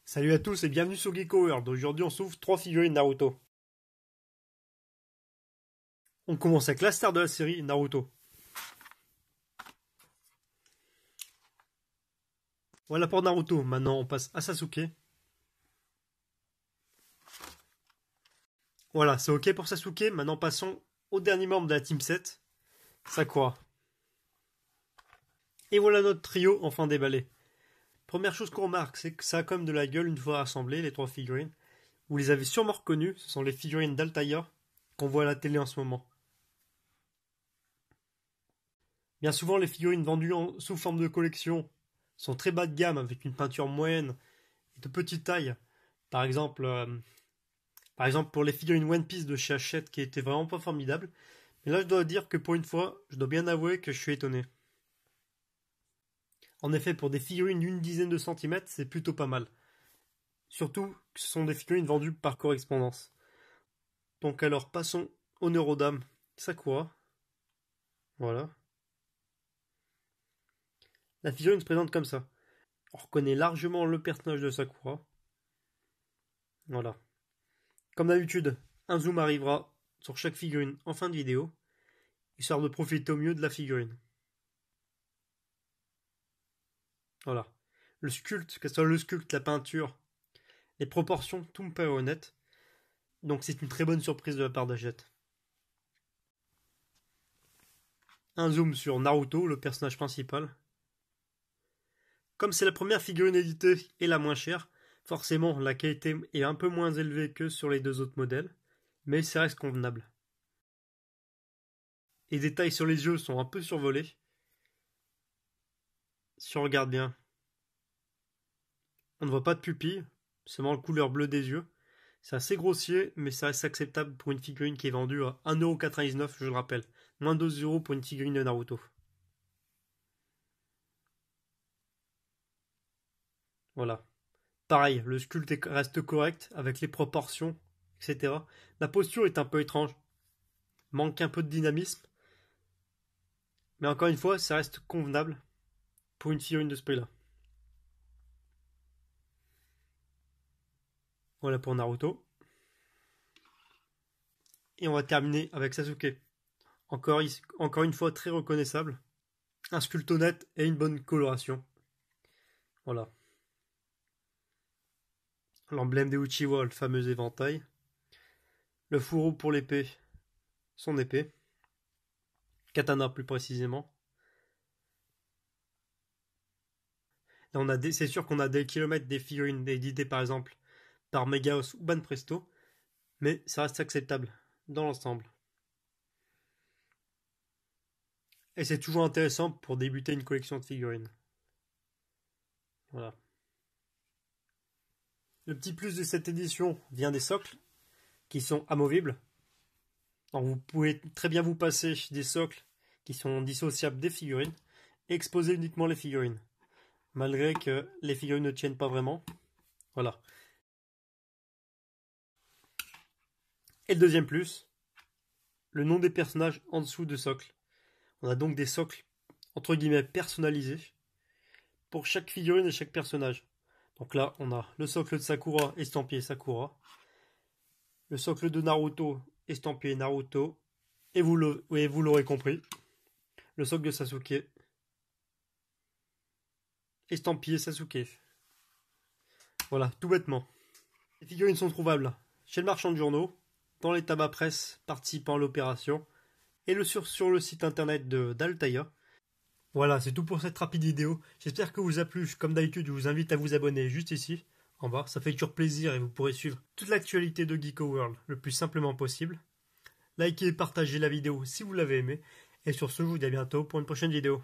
Salut à tous et bienvenue sur Geeko World. Aujourd'hui on s'ouvre 3 figurines Naruto. On commence avec la star de la série, Naruto. Voilà pour Naruto. Maintenant on passe à Sasuke. Voilà, c'est ok pour Sasuke. Maintenant passons au dernier membre de la Team 7, Sakura. Et voilà notre trio enfin déballé. Première chose qu'on remarque, c'est que ça a quand même de la gueule une fois rassemblées, les 3 figurines. Vous les avez sûrement reconnues, ce sont les figurines d'Altaïa qu'on voit à la télé en ce moment. Bien souvent, les figurines vendues sous forme de collection sont très bas de gamme avec une peinture moyenne et de petite taille. Par exemple, pour les figurines One Piece de chez Hachette qui étaient vraiment pas formidables. Mais là, je dois dire que pour une fois, je dois bien avouer que je suis étonné. En effet, pour des figurines d'une dizaine de centimètres, c'est plutôt pas mal. Surtout que ce sont des figurines vendues par correspondance. Donc alors, passons au Neurodame Sakura. Voilà. La figurine se présente comme ça. On reconnaît largement le personnage de Sakura. Voilà. Comme d'habitude, un zoom arrivera sur chaque figurine en fin de vidéo, histoire de profiter au mieux de la figurine. Voilà. Le sculpte, que ce soit le sculpte, la peinture, les proportions, tout me paraît honnête. Donc c'est une très bonne surprise de la part d'Hachette. Un zoom sur Naruto, le personnage principal. Comme c'est la première figurine éditée et la moins chère, forcément la qualité est un peu moins élevée que sur les deux autres modèles, mais ça reste convenable. Les détails sur les yeux sont un peu survolés. Si on regarde bien, on ne voit pas de pupille, seulement la couleur bleue des yeux. C'est assez grossier, mais ça reste acceptable pour une figurine qui est vendue à 1,99€, je le rappelle. Moins 2€ pour une figurine de Naruto. Voilà. Pareil, le sculpte reste correct, avec les proportions, etc. La posture est un peu étrange. Manque un peu de dynamisme. Mais encore une fois, ça reste convenable pour une figurine de ce prix-là. Voilà pour Naruto. Et on va terminer avec Sasuke. Encore une fois très reconnaissable. Un sculpte honnête et une bonne coloration. Voilà. L'emblème des Uchiwa, le fameux éventail. Le fourreau pour l'épée, son épée. Katana plus précisément. C'est sûr qu'on a des kilomètres des figurines éditées par exemple par Megaos ou Banpresto, mais ça reste acceptable dans l'ensemble. Et c'est toujours intéressant pour débuter une collection de figurines. Voilà. Le petit plus de cette édition vient des socles, qui sont amovibles. Donc vous pouvez très bien vous passer des socles qui sont dissociables des figurines et exposer uniquement les figurines. Malgré que les figurines ne tiennent pas vraiment. Voilà. Et le deuxième plus, le nom des personnages en dessous de socle. On a donc des socles entre guillemets personnalisés pour chaque figurine et chaque personnage. Donc là, on a le socle de Sakura estampillé Sakura, le socle de Naruto estampillé Naruto, et vous l'aurez compris, le socle de Sasuke estampillé Sasuke. Voilà, tout bêtement. Les figurines sont trouvables chez le marchand de journaux, dans les tabacs presse participant à l'opération, et sur le site internet d'Altaïa. Voilà, c'est tout pour cette rapide vidéo. J'espère que vous a plu. Comme d'habitude, je vous invite à vous abonner juste ici, en bas. Ça fait toujours plaisir et vous pourrez suivre toute l'actualité de Geeko World le plus simplement possible. Likez et partagez la vidéo si vous l'avez aimé. Et sur ce, je vous dis à bientôt pour une prochaine vidéo.